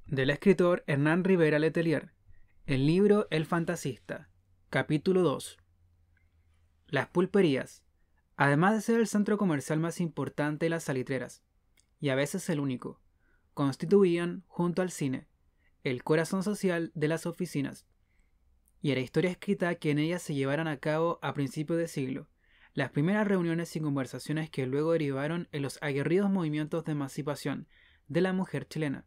Del escritor Hernán Rivera Letelier. El libro El Fantasista. Capítulo 2. Las pulperías, además de ser el centro comercial más importante de las salitreras, y a veces el único, constituían, junto al cine, el corazón social de las oficinas. Y era historia escrita que en ellas se llevaran a cabo a principios de siglo las primeras reuniones y conversaciones que luego derivaron en los aguerridos movimientos de emancipación de la mujer chilena.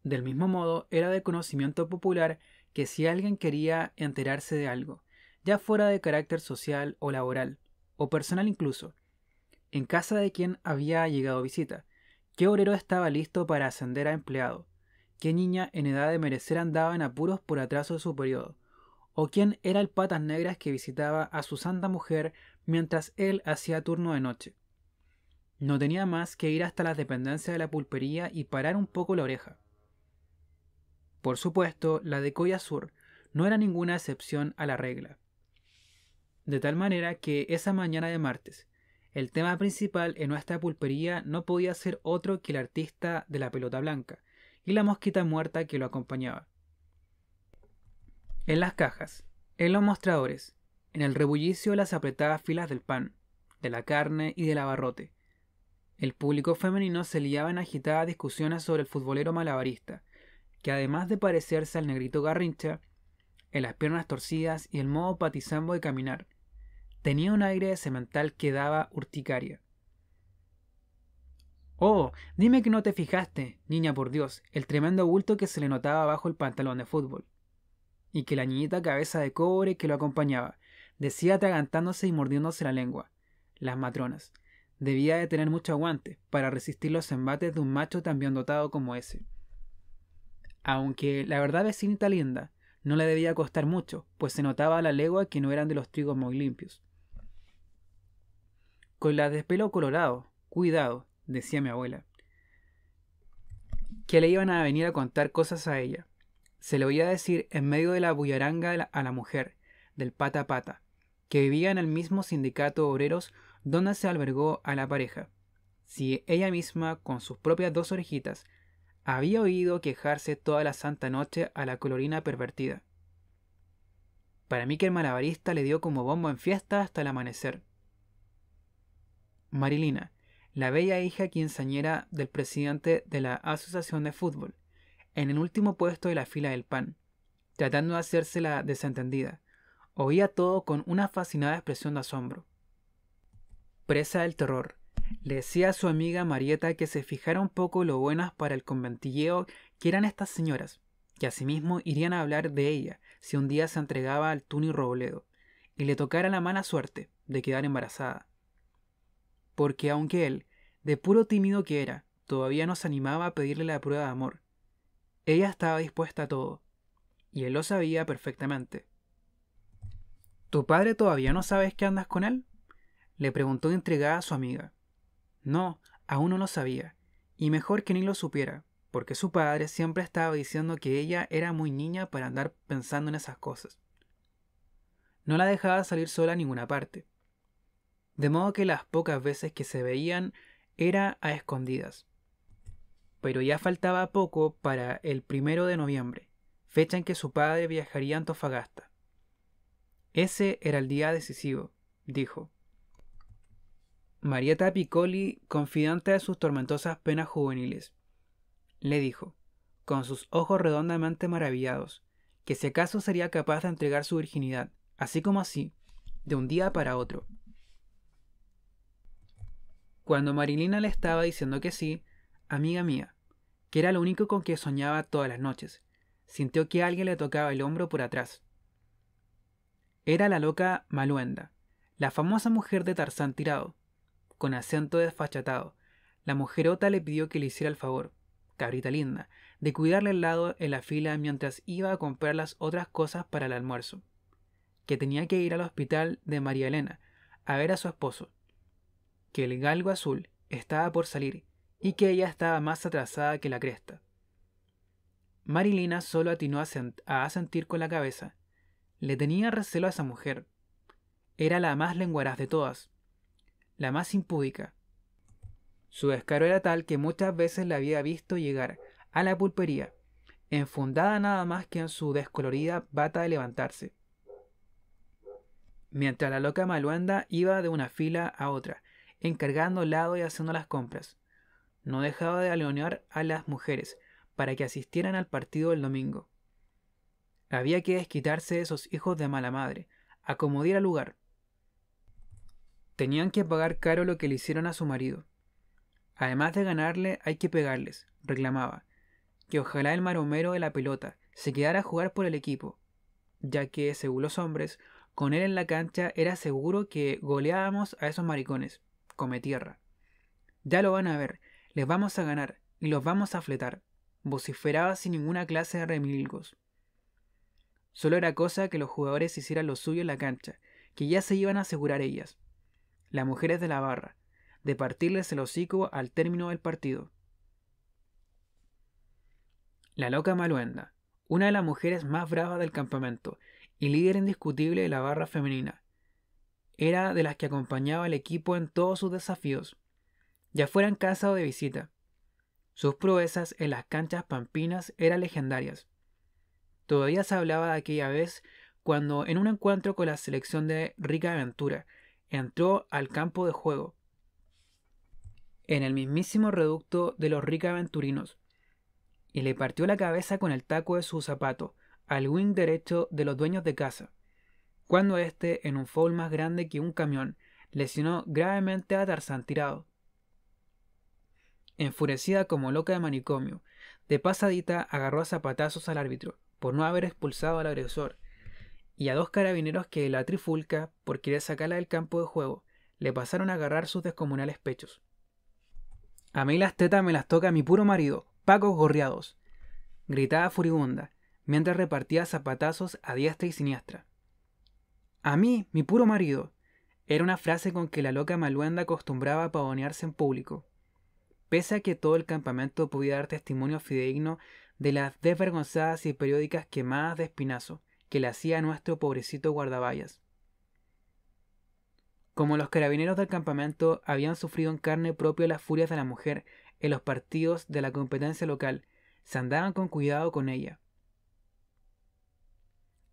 Del mismo modo, era de conocimiento popular que si alguien quería enterarse de algo, ya fuera de carácter social o laboral, o personal incluso, en casa de quien había llegado visita, qué obrero estaba listo para ascender a empleado, qué niña en edad de merecer andaba en apuros por atraso de su periodo, o quién era el patas negras que visitaba a su santa mujer mientras él hacía turno de noche. No tenía más que ir hasta las dependencias de la pulpería y parar un poco la oreja. Por supuesto, la de Coya Sur no era ninguna excepción a la regla. De tal manera que esa mañana de martes, el tema principal en nuestra pulpería no podía ser otro que el artista de la pelota blanca y la mosquita muerta que lo acompañaba. En las cajas, en los mostradores, en el rebullicio de las apretadas filas del pan, de la carne y del abarrote, el público femenino se liaba en agitadas discusiones sobre el futbolero malabarista, que además de parecerse al negrito Garrincha, en las piernas torcidas y el modo patizambo de caminar, tenía un aire de semental que daba urticaria. «Oh, dime que no te fijaste, niña por Dios, el tremendo bulto que se le notaba bajo el pantalón de fútbol», y que la niñita cabeza de cobre que lo acompañaba decía atragantándose y mordiéndose la lengua. Las matronas. Debía de tener mucho aguante para resistir los embates de un macho tan bien dotado como ese. Aunque la verdad vecinita linda no le debía costar mucho, pues se notaba a la legua que no eran de los trigos muy limpios. Con las de pelo colorado, cuidado, decía mi abuela, que le iban a venir a contar cosas a ella. Se le oía decir en medio de la bullaranga a la mujer, del pata a pata, que vivía en el mismo sindicato de obreros donde se albergó a la pareja, si ella misma, con sus propias dos orejitas, había oído quejarse toda la santa noche a la colorina pervertida. Para mí que el malabarista le dio como bombo en fiesta hasta el amanecer. Marilina, la bella hija quinceañera del presidente de la asociación de fútbol, en el último puesto de la fila del pan, tratando de hacerse la desentendida, oía todo con una fascinada expresión de asombro. Presa del terror, le decía a su amiga Marieta que se fijara un poco lo buenas para el conventilleo que eran estas señoras, que asimismo irían a hablar de ella si un día se entregaba al Tuni Robledo y le tocara la mala suerte de quedar embarazada. Porque aunque él, de puro tímido que era, todavía no se animaba a pedirle la prueba de amor, ella estaba dispuesta a todo, y él lo sabía perfectamente. ¿Tu padre todavía no sabes que andas con él?, le preguntó intrigada a su amiga. No, aún no lo sabía, y mejor que ni lo supiera, porque su padre siempre estaba diciendo que ella era muy niña para andar pensando en esas cosas. No la dejaba salir sola a ninguna parte, de modo que las pocas veces que se veían era a escondidas. Pero ya faltaba poco para el 1 de noviembre, fecha en que su padre viajaría a Antofagasta. Ese era el día decisivo, dijo. Marieta Piccoli, confidente de sus tormentosas penas juveniles, le dijo, con sus ojos redondamente maravillados, que si acaso sería capaz de entregar su virginidad, así como así, de un día para otro. Cuando Marilina le estaba diciendo que sí, amiga mía, que era lo único con que soñaba todas las noches, sintió que alguien le tocaba el hombro por atrás. Era la loca Maluenda, la famosa mujer de Tarzán tirado. Con acento desfachatado, la mujerota le pidió que le hiciera el favor, cabrita linda, de cuidarle al lado en la fila mientras iba a comprar las otras cosas para el almuerzo, que tenía que ir al hospital de María Elena a ver a su esposo, que el galgo azul estaba por salir y que ella estaba más atrasada que la cresta. Marilina solo atinó a asentir con la cabeza. Le tenía recelo a esa mujer. Era la más lenguaraz de todas, la más impúdica. Su descaro era tal que muchas veces la había visto llegar a la pulpería, enfundada nada más que en su descolorida bata de levantarse. Mientras la loca Maluenda iba de una fila a otra, encargando helado y haciendo las compras. No dejaba de alonear a las mujeres para que asistieran al partido el domingo. Había que desquitarse de esos hijos de mala madre, a como diera lugar. Tenían que pagar caro lo que le hicieron a su marido. Además de ganarle, hay que pegarles, reclamaba, que ojalá el maromero de la pelota se quedara a jugar por el equipo, ya que, según los hombres, con él en la cancha era seguro que goleábamos a esos maricones, come tierra. Ya lo van a ver, les vamos a ganar y los vamos a fletar, vociferaba sin ninguna clase de remilgos. Solo era cosa que los jugadores hicieran lo suyo en la cancha, que ya se iban a asegurar ellas, las mujeres de la barra, de partirles el hocico al término del partido. La loca Maluenda, una de las mujeres más bravas del campamento y líder indiscutible de la barra femenina, era de las que acompañaba al equipo en todos sus desafíos, ya fuera en casa o de visita. Sus proezas en las canchas pampinas eran legendarias. Todavía se hablaba de aquella vez cuando, en un encuentro con la selección de Rica Aventura, entró al campo de juego, en el mismísimo reducto de los ricaventurinos, y le partió la cabeza con el taco de su zapato al wing derecho de los dueños de casa, cuando éste, en un foul más grande que un camión, lesionó gravemente a Tarzán tirado. Enfurecida como loca de manicomio, de pasadita agarró a zapatazos al árbitro por no haber expulsado al agresor, y a 2 carabineros que la trifulca, por querer sacarla del campo de juego, le pasaron a agarrar sus descomunales pechos. A mí las tetas me las toca mi puro marido, pacos gorriados, gritaba furibunda, mientras repartía zapatazos a diestra y siniestra. A mí, mi puro marido, era una frase con que la loca Maluenda acostumbraba a pavonearse en público, pese a que todo el campamento podía dar testimonio fidedigno de las desvergonzadas y periódicas quemadas de espinazo que le hacía a nuestro pobrecito guardaballas. Como los carabineros del campamento habían sufrido en carne propia las furias de la mujer en los partidos de la competencia local, se andaban con cuidado con ella.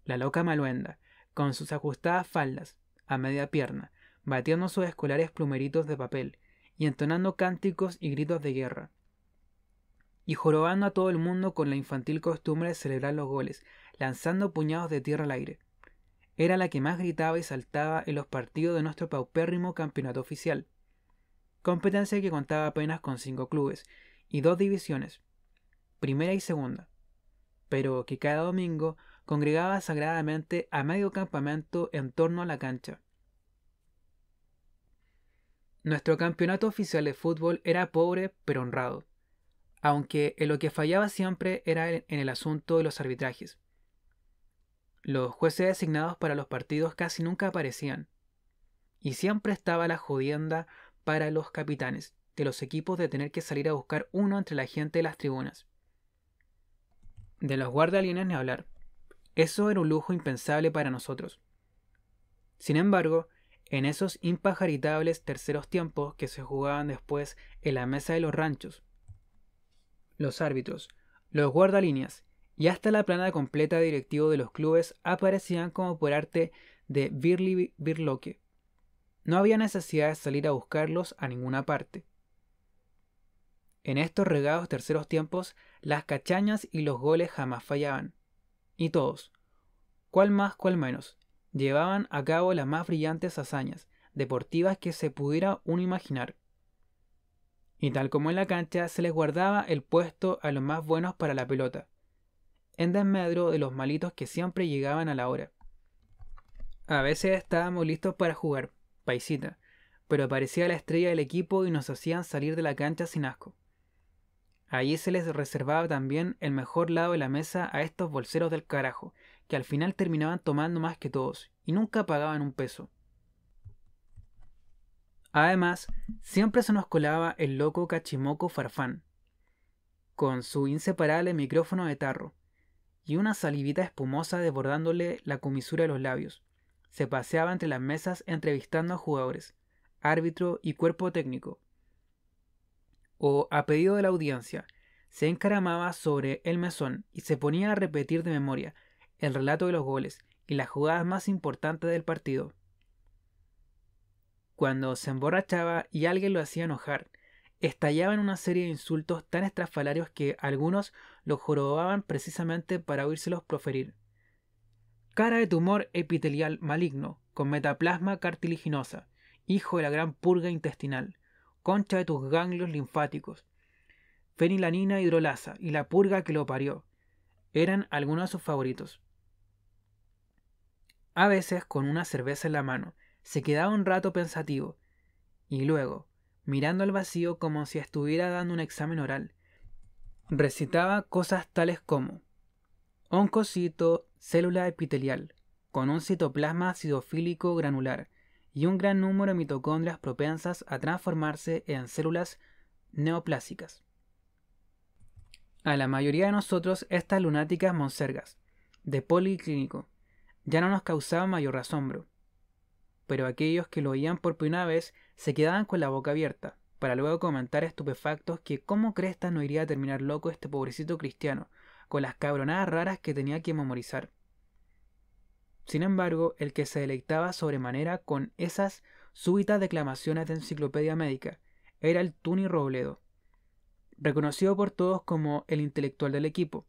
La loca Maluenda, con sus ajustadas faldas, a media pierna, batiendo sus escolares plumeritos de papel, y entonando cánticos y gritos de guerra, y jorobando a todo el mundo con la infantil costumbre de celebrar los goles, lanzando puñados de tierra al aire. Era la que más gritaba y saltaba en los partidos de nuestro paupérrimo campeonato oficial, competencia que contaba apenas con 5 clubes y 2 divisiones, primera y segunda, pero que cada domingo congregaba sagradamente a medio campamento en torno a la cancha. Nuestro campeonato oficial de fútbol era pobre pero honrado, aunque en lo que fallaba siempre era en el asunto de los arbitrajes. Los jueces designados para los partidos casi nunca aparecían, y siempre estaba la jodienda para los capitanes de los equipos de tener que salir a buscar uno entre la gente de las tribunas. De los guardalines ni hablar. Eso era un lujo impensable para nosotros. Sin embargo, en esos impajaritables terceros tiempos que se jugaban después en la mesa de los ranchos, los árbitros, los guardalíneas y hasta la plana completa de directivo de los clubes aparecían como por arte de birloque. No había necesidad de salir a buscarlos a ninguna parte. En estos regados terceros tiempos, las cachañas y los goles jamás fallaban, y todos, cual más cual menos, llevaban a cabo las más brillantes hazañas deportivas que se pudiera uno imaginar. Y tal como en la cancha, se les guardaba el puesto a los más buenos para la pelota, en desmedro de los malitos que siempre llegaban a la hora. A veces estábamos listos para jugar, paisita, pero aparecía la estrella del equipo y nos hacían salir de la cancha sin asco. Allí se les reservaba también el mejor lado de la mesa a estos bolseros del carajo, que al final terminaban tomando más que todos, y nunca pagaban un peso. Además, siempre se nos colaba el loco Cachimoco Farfán, con su inseparable micrófono de tarro, y una salivita espumosa desbordándole la comisura de los labios. Se paseaba entre las mesas entrevistando a jugadores, árbitro y cuerpo técnico. O, a pedido de la audiencia, se encaramaba sobre el mesón y se ponía a repetir de memoria el relato de los goles y las jugadas más importantes del partido. Cuando se emborrachaba y alguien lo hacía enojar, estallaba en una serie de insultos tan estrafalarios que algunos lo jorobaban precisamente para oírselos proferir. Cara de tumor epitelial maligno, con metaplasma cartilaginosa, hijo de la gran purga intestinal, concha de tus ganglios linfáticos, fenilanina hidrolasa y la purga que lo parió, eran algunos de sus favoritos. A veces, con una cerveza en la mano, se quedaba un rato pensativo, y luego, mirando al vacío como si estuviera dando un examen oral, recitaba cosas tales como oncocito, célula epitelial, con un citoplasma acidofílico granular y un gran número de mitocondrias propensas a transformarse en células neoplásicas. A la mayoría de nosotros estas lunáticas monsergas, de policlínico, ya no nos causaban mayor asombro, pero aquellos que lo oían por primera vez se quedaban con la boca abierta, para luego comentar estupefactos que cómo cresta no iría a terminar loco este pobrecito cristiano, con las cabronadas raras que tenía que memorizar. Sin embargo, el que se deleitaba sobremanera con esas súbitas declamaciones de enciclopedia médica era el Tuni Robledo, reconocido por todos como el intelectual del equipo,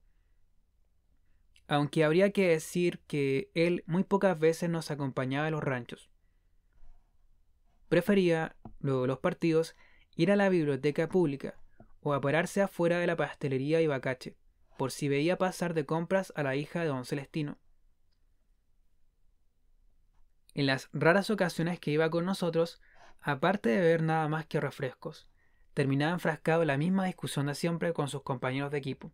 aunque habría que decir que él muy pocas veces nos acompañaba a los ranchos. Prefería, luego de los partidos, ir a la biblioteca pública o a pararse afuera de la pastelería Ibacache, por si veía pasar de compras a la hija de don Celestino. En las raras ocasiones que iba con nosotros, aparte de beber nada más que refrescos, terminaba enfrascado en la misma discusión de siempre con sus compañeros de equipo.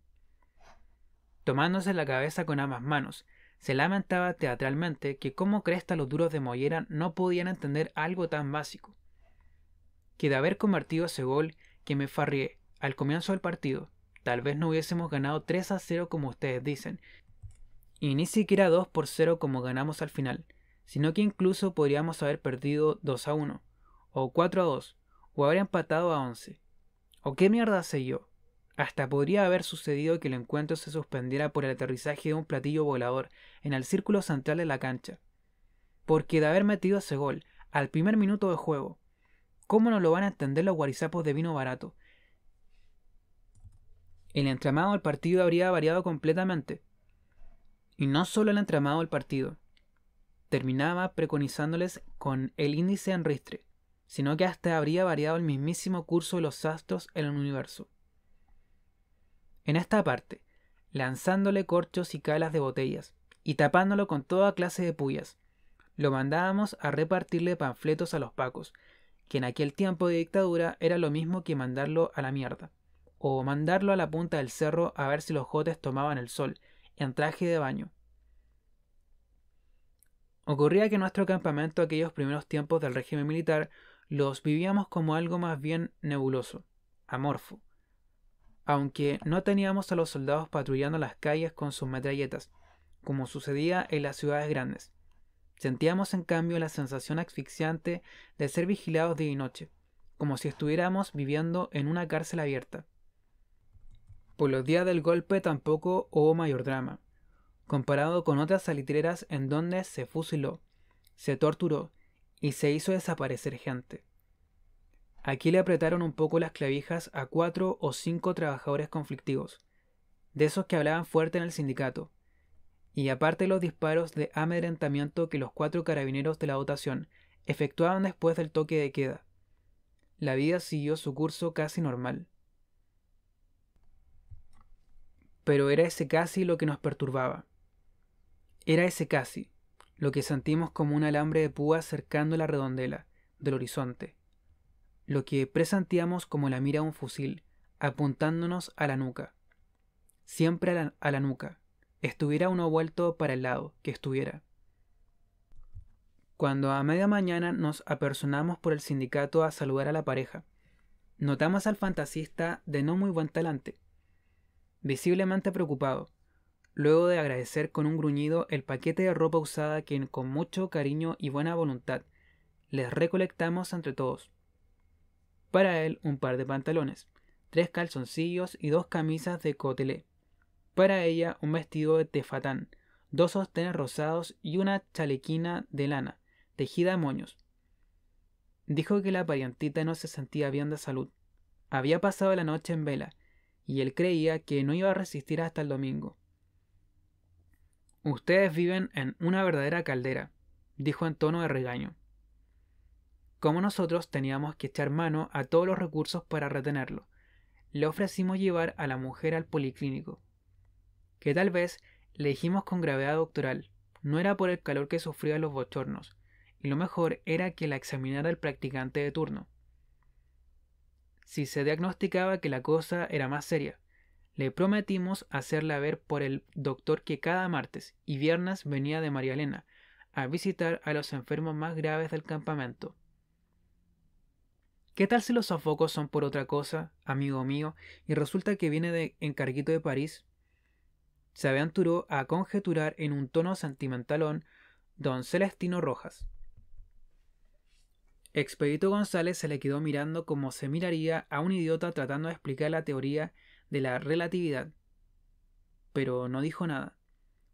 Tomándose la cabeza con ambas manos, se lamentaba teatralmente que cómo cresta los duros de mollera no podían entender algo tan básico. Que de haber convertido ese gol que me farrié al comienzo del partido, tal vez no hubiésemos ganado 3-0 como ustedes dicen, y ni siquiera 2-0 como ganamos al final, sino que incluso podríamos haber perdido 2-1, o 4-2, o haber empatado a 11. ¿O qué mierda sé yo? Hasta podría haber sucedido que el encuentro se suspendiera por el aterrizaje de un platillo volador en el círculo central de la cancha. Porque de haber metido ese gol al primer minuto de juego, ¿cómo no lo van a entender los guarizapos de vino barato? El entramado del partido habría variado completamente. Y no solo el entramado del partido. Terminaba preconizándoles con el índice en ristre, sino que hasta habría variado el mismísimo curso de los astros en el universo. En esta parte, lanzándole corchos y calas de botellas, y tapándolo con toda clase de pullas, lo mandábamos a repartirle panfletos a los pacos, que en aquel tiempo de dictadura era lo mismo que mandarlo a la mierda, o mandarlo a la punta del cerro a ver si los jotes tomaban el sol, en traje de baño. Ocurría que en nuestro campamento aquellos primeros tiempos del régimen militar los vivíamos como algo más bien nebuloso, amorfo, aunque no teníamos a los soldados patrullando las calles con sus metralletas, como sucedía en las ciudades grandes. Sentíamos en cambio la sensación asfixiante de ser vigilados día y noche, como si estuviéramos viviendo en una cárcel abierta. Por los días del golpe tampoco hubo mayor drama, comparado con otras salitreras en donde se fusiló, se torturó y se hizo desaparecer gente. Aquí le apretaron un poco las clavijas a 4 o 5 trabajadores conflictivos, de esos que hablaban fuerte en el sindicato, y aparte los disparos de amedrentamiento que los 4 carabineros de la dotación efectuaban después del toque de queda. La vida siguió su curso casi normal. Pero era ese casi lo que nos perturbaba. Era ese casi lo que sentimos como un alambre de púas cercando la redondela del horizonte, lo que presentíamos como la mira de un fusil apuntándonos a la nuca, siempre a la nuca, estuviera uno vuelto para el lado que estuviera. Cuando a media mañana nos apersonamos por el sindicato a saludar a la pareja, notamos al fantasista de no muy buen talante, visiblemente preocupado, luego de agradecer con un gruñido el paquete de ropa usada que con mucho cariño y buena voluntad les recolectamos entre todos. Para él un par de pantalones, 3 calzoncillos y 2 camisas de cotelé. Para ella un vestido de tefatán, 2 sostenes rosados y una chalequina de lana, tejida a moños. Dijo que la parientita no se sentía bien de salud. Había pasado la noche en vela, y él creía que no iba a resistir hasta el domingo. Ustedes viven en una verdadera caldera, dijo en tono de regaño. Como nosotros teníamos que echar mano a todos los recursos para retenerlo, le ofrecimos llevar a la mujer al policlínico. Que tal vez, le dijimos con gravedad doctoral, no era por el calor que sufría los bochornos, y lo mejor era que la examinara el practicante de turno. Si se diagnosticaba que la cosa era más seria, le prometimos hacerla ver por el doctor que cada martes y viernes venía de María Elena a visitar a los enfermos más graves del campamento. ¿Qué tal si los sofocos son por otra cosa, amigo mío, y resulta que viene de encarguito de París? Se aventuró a conjeturar en un tono sentimentalón don Celestino Rojas. Expedito González se le quedó mirando como se miraría a un idiota tratando de explicar la teoría de la relatividad. Pero no dijo nada.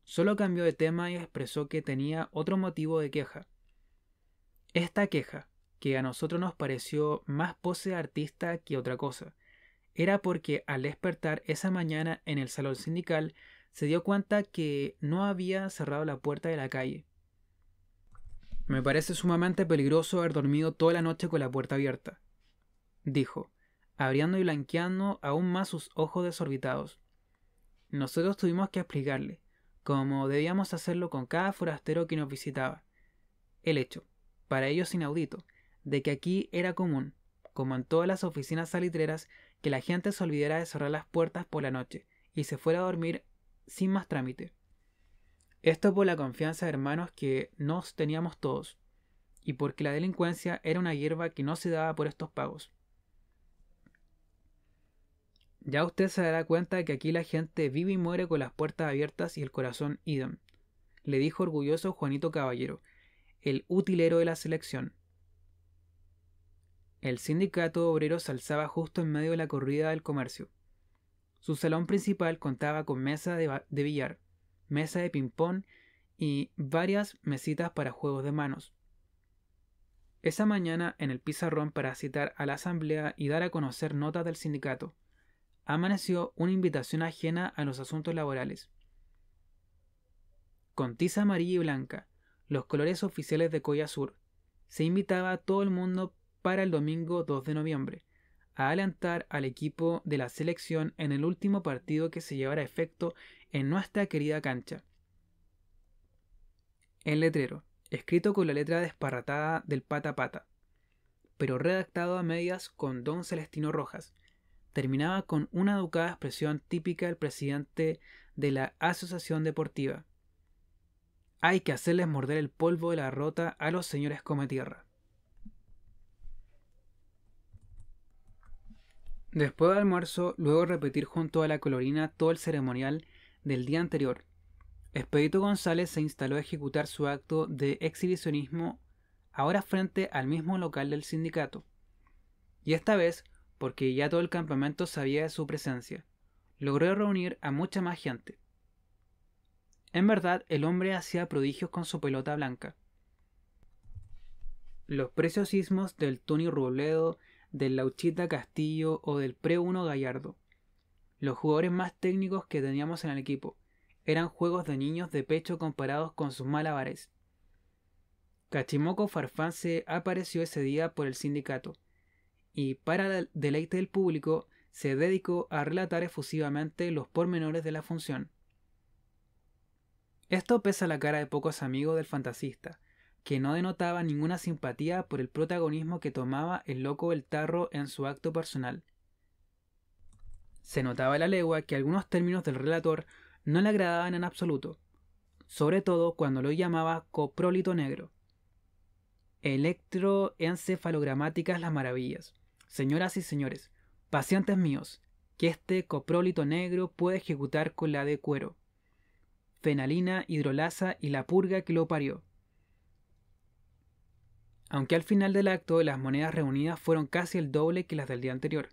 Solo cambió de tema y expresó que tenía otro motivo de queja. Esta queja, que a nosotros nos pareció más pose de artista que otra cosa, era porque al despertar esa mañana en el salón sindical se dio cuenta que no había cerrado la puerta de la calle. Me parece sumamente peligroso haber dormido toda la noche con la puerta abierta, dijo, abriendo y blanqueando aún más sus ojos desorbitados. Nosotros tuvimos que explicarle, como debíamos hacerlo con cada forastero que nos visitaba, el hecho, para ellos inaudito, de que aquí era común, como en todas las oficinas salitreras, que la gente se olvidara de cerrar las puertas por la noche y se fuera a dormir sin más trámite. Esto por la confianza de hermanos que nos teníamos todos, y porque la delincuencia era una hierba que no se daba por estos pagos. Ya usted se dará cuenta de que aquí la gente vive y muere con las puertas abiertas y el corazón idem, le dijo orgulloso Juanito Caballero, el utilero de la selección. El sindicato obrero se alzaba justo en medio de la corrida del comercio. Su salón principal contaba con mesa de billar, mesa de ping-pong y varias mesitas para juegos de manos. Esa mañana, en el pizarrón para citar a la asamblea y dar a conocer notas del sindicato, amaneció una invitación ajena a los asuntos laborales. Con tiza amarilla y blanca, los colores oficiales de Coya Sur, se invitaba a todo el mundo para el domingo 2 de noviembre, a alentar al equipo de la selección en el último partido que se llevará a efecto en nuestra querida cancha. El letrero, escrito con la letra desparratada del pata pata, pero redactado a medias con don Celestino Rojas, terminaba con una educada expresión típica del presidente de la asociación deportiva. Hay que hacerles morder el polvo de la derrota a los señores cometierra. Después del almuerzo, luego repetir junto a la colorina todo el ceremonial del día anterior, Expedito González se instaló a ejecutar su acto de exhibicionismo ahora frente al mismo local del sindicato. Y esta vez, porque ya todo el campamento sabía de su presencia, logró reunir a mucha más gente. En verdad, el hombre hacía prodigios con su pelota blanca. Los preciosismos del Tony Robledo, del Lauchita Castillo o del Pre-1 Gallardo, los jugadores más técnicos que teníamos en el equipo, eran juegos de niños de pecho comparados con sus malabares. Cachimoco Farfán se apareció ese día por el sindicato, y para el deleite del público se dedicó a relatar efusivamente los pormenores de la función. Esto pesa la cara de pocos amigos del fantasista, que no denotaba ninguna simpatía por el protagonismo que tomaba el loco del tarro en su acto personal. Se notaba a la legua que algunos términos del relator no le agradaban en absoluto, sobre todo cuando lo llamaba coprólito negro. Electroencefalogramáticas las maravillas. Señoras y señores, pacientes míos, que este coprólito negro puede ejecutar con la de cuero, fenalina, hidrolasa y la purga que lo parió. Aunque al final del acto las monedas reunidas fueron casi el doble que las del día anterior,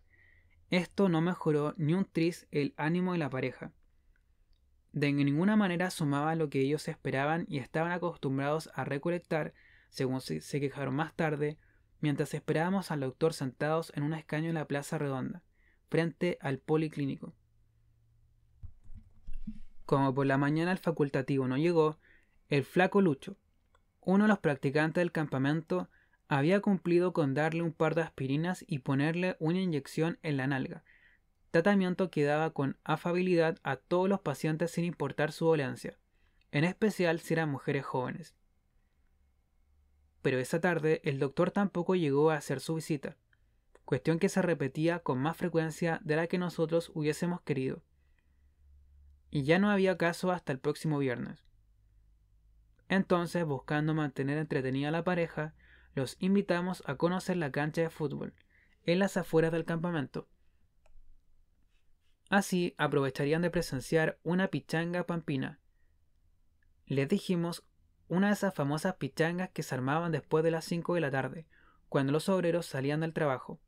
Esto no mejoró ni un tris el ánimo de la pareja. De ninguna manera sumaba lo que ellos esperaban y estaban acostumbrados a recolectar, según se quejaron más tarde, mientras esperábamos al doctor sentados en un escaño en la Plaza Redonda, frente al policlínico. Como por la mañana el facultativo no llegó, el flaco Lucho, uno de los practicantes del campamento, había cumplido con darle un par de aspirinas y ponerle una inyección en la nalga, tratamiento que daba con afabilidad a todos los pacientes sin importar su dolencia, en especial si eran mujeres jóvenes. Pero esa tarde el doctor tampoco llegó a hacer su visita, cuestión que se repetía con más frecuencia de la que nosotros hubiésemos querido. Y ya no había caso hasta el próximo viernes. Entonces, buscando mantener entretenida a la pareja, los invitamos a conocer la cancha de fútbol, en las afueras del campamento. Así aprovecharían de presenciar una pichanga pampina. Les dijimos, una de esas famosas pichangas que se armaban después de las 5 de la tarde, cuando los obreros salían del trabajo.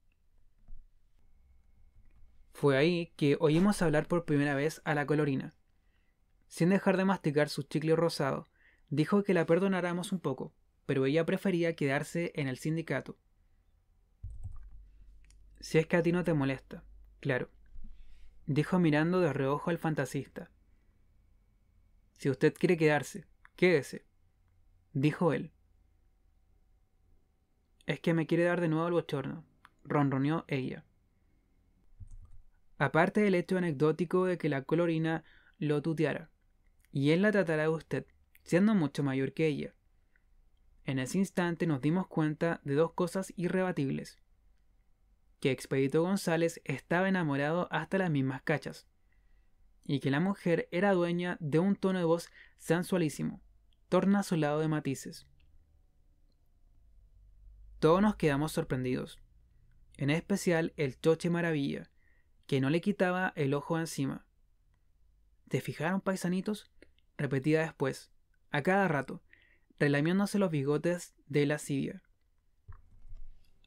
Fue ahí que oímos hablar por primera vez a la Colorina. Sin dejar de masticar su chicle rosado, dijo que la perdonáramos un poco, pero ella prefería quedarse en el sindicato. Si es que a ti no te molesta, claro, dijo mirando de reojo al fantasista. Si usted quiere quedarse, quédese, dijo él. Es que me quiere dar de nuevo el bochorno, ronroneó ella. Aparte del hecho anecdótico de que la Colorina lo tuteara, y él la tratará de usted, siendo mucho mayor que ella. En ese instante nos dimos cuenta de dos cosas irrebatibles: que Expedito González estaba enamorado hasta las mismas cachas, y que la mujer era dueña de un tono de voz sensualísimo, tornasolado de matices. Todos nos quedamos sorprendidos, en especial el Choche Maravilla, que no le quitaba el ojo encima. ¿Te fijaron, paisanitos?, repetía después, a cada rato, relamiéndose los bigotes de lascivia.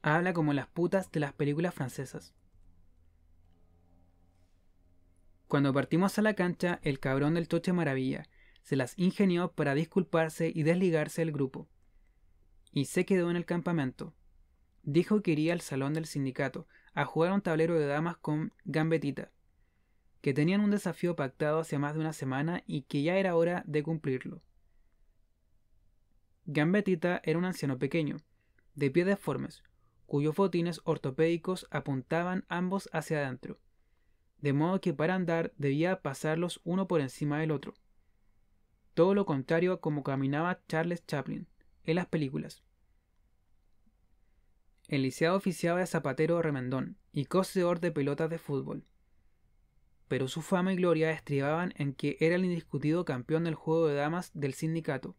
Habla como las putas de las películas francesas. Cuando partimos a la cancha, el cabrón del Choche Maravilla se las ingenió para disculparse y desligarse del grupo. Y se quedó en el campamento. Dijo que iría al salón del sindicato a jugar a un tablero de damas con Gambetita, que tenían un desafío pactado hace más de una semana y que ya era hora de cumplirlo. Gambetita era un anciano pequeño, de pies deformes, cuyos botines ortopédicos apuntaban ambos hacia adentro, de modo que para andar debía pasarlos uno por encima del otro. Todo lo contrario a como caminaba Charles Chaplin en las películas. El lisiado oficiaba de zapatero remendón y cosedor de pelotas de fútbol, pero su fama y gloria estribaban en que era el indiscutido campeón del juego de damas del sindicato.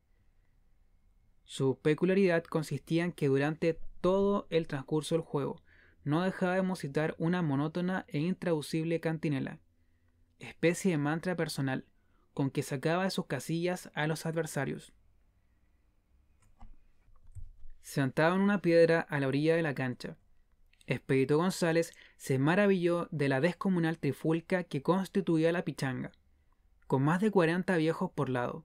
Su peculiaridad consistía en que durante todo el transcurso del juego no dejaba de musitar una monótona e intraducible cantinela, especie de mantra personal, con que sacaba de sus casillas a los adversarios. Sentado en una piedra a la orilla de la cancha, Expedito González se maravilló de la descomunal trifulca que constituía la pichanga, con más de 40 viejos por lado.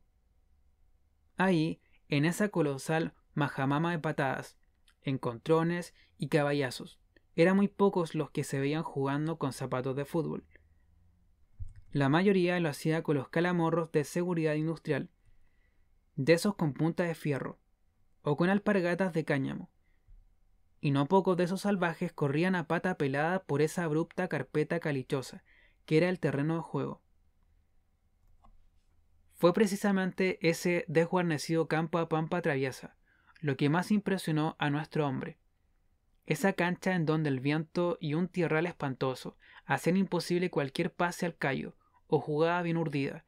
Ahí, en esa colosal majamama de patadas, encontrones y caballazos, eran muy pocos los que se veían jugando con zapatos de fútbol. La mayoría lo hacía con los calamorros de seguridad industrial, de esos con punta de fierro, o con alpargatas de cáñamo, y no pocos de esos salvajes corrían a pata pelada por esa abrupta carpeta calichosa, que era el terreno de juego. Fue precisamente ese desguarnecido campo a pampa traviesa lo que más impresionó a nuestro hombre. Esa cancha en donde el viento y un tierral espantoso hacían imposible cualquier pase al callo o jugada bien urdida,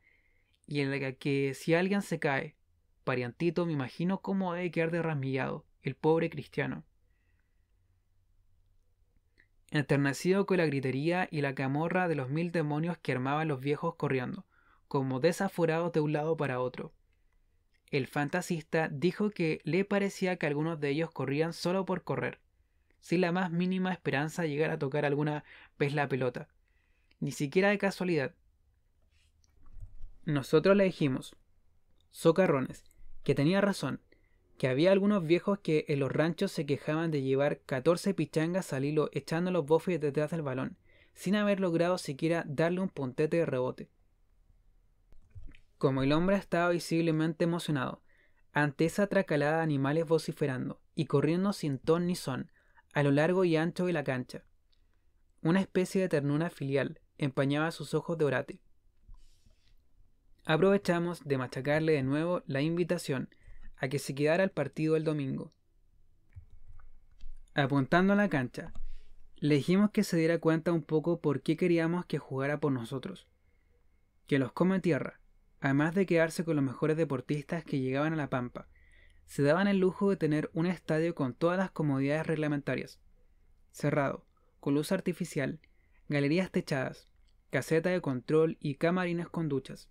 y en la que si alguien se cae, pariantito, me imagino cómo debe quedar derramillado el pobre cristiano. Enternecido con la gritería y la camorra de los 1000 demonios que armaban los viejos corriendo, como desaforados de un lado para otro. El fantasista dijo que le parecía que algunos de ellos corrían solo por correr, sin la más mínima esperanza de llegar a tocar alguna vez la pelota, ni siquiera de casualidad. Nosotros le dijimos, socarrones, que tenía razón, que había algunos viejos que en los ranchos se quejaban de llevar 14 pichangas al hilo echando los bofes detrás del balón, sin haber logrado siquiera darle un puntete de rebote. Como el hombre estaba visiblemente emocionado ante esa tracalada de animales vociferando y corriendo sin ton ni son a lo largo y ancho de la cancha, una especie de ternura filial empañaba sus ojos de orate. Aprovechamos de machacarle de nuevo la invitación a que se quedara al partido el domingo. Apuntando a la cancha, le dijimos que se diera cuenta un poco por qué queríamos que jugara por nosotros, que los come tierra, además de quedarse con los mejores deportistas que llegaban a la Pampa, se daban el lujo de tener un estadio con todas las comodidades reglamentarias, cerrado, con luz artificial, galerías techadas, caseta de control y camarines con duchas,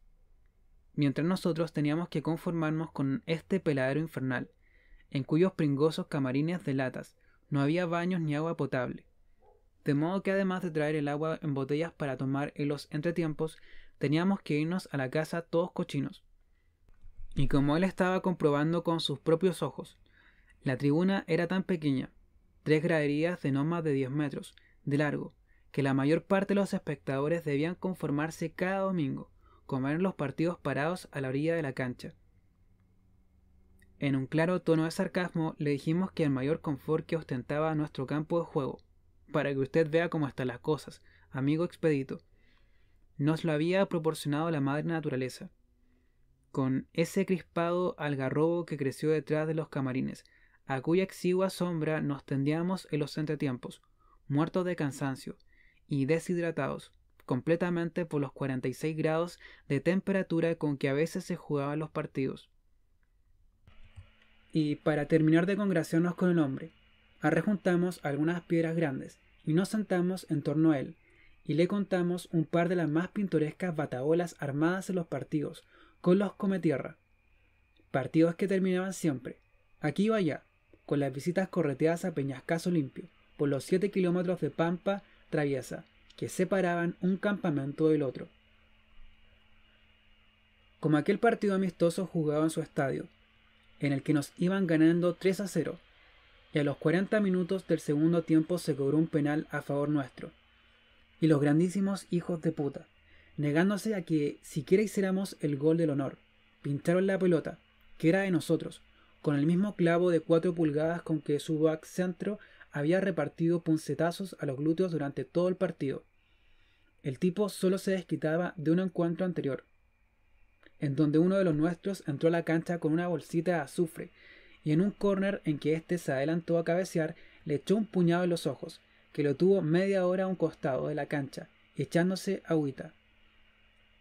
mientras nosotros teníamos que conformarnos con este peladero infernal, en cuyos pringosos camarines de latas no había baños ni agua potable, de modo que además de traer el agua en botellas para tomar en los entretiempos, teníamos que irnos a la casa todos cochinos. Y como él estaba comprobando con sus propios ojos, la tribuna era tan pequeña, 3 graderías de no más de 10 metros de largo, que la mayor parte de los espectadores debían conformarse cada domingo con ver los partidos parados a la orilla de la cancha. En un claro tono de sarcasmo le dijimos que el mayor confort que ostentaba nuestro campo de juego, para que usted vea cómo están las cosas, amigo expedito, nos lo había proporcionado la madre naturaleza, con ese crispado algarrobo que creció detrás de los camarines, a cuya exigua sombra nos tendíamos en los entretiempos, muertos de cansancio y deshidratados completamente por los 46 grados de temperatura con que a veces se jugaban los partidos. Y para terminar de congraciarnos con el hombre, arrejuntamos algunas piedras grandes y nos sentamos en torno a él, y le contamos un par de las más pintorescas bataholas armadas en los partidos, con los cometierra. Partidos que terminaban siempre, aquí o allá, con las visitas correteadas a Peñascaso limpio, por los 7 kilómetros de pampa traviesa, que separaban un campamento del otro. Como aquel partido amistoso jugado en su estadio, en el que nos iban ganando 3-0, y a los 40 minutos del segundo tiempo se cobró un penal a favor nuestro, y los grandísimos hijos de puta, negándose a que siquiera hiciéramos el gol del honor, pincharon la pelota, que era de nosotros, con el mismo clavo de 4 pulgadas con que su back centro había repartido puncetazos a los glúteos durante todo el partido. El tipo solo se desquitaba de un encuentro anterior, en donde uno de los nuestros entró a la cancha con una bolsita de azufre, y en un córner en que éste se adelantó a cabecear, le echó un puñado en los ojos, que lo tuvo media hora a un costado de la cancha, echándose agüita.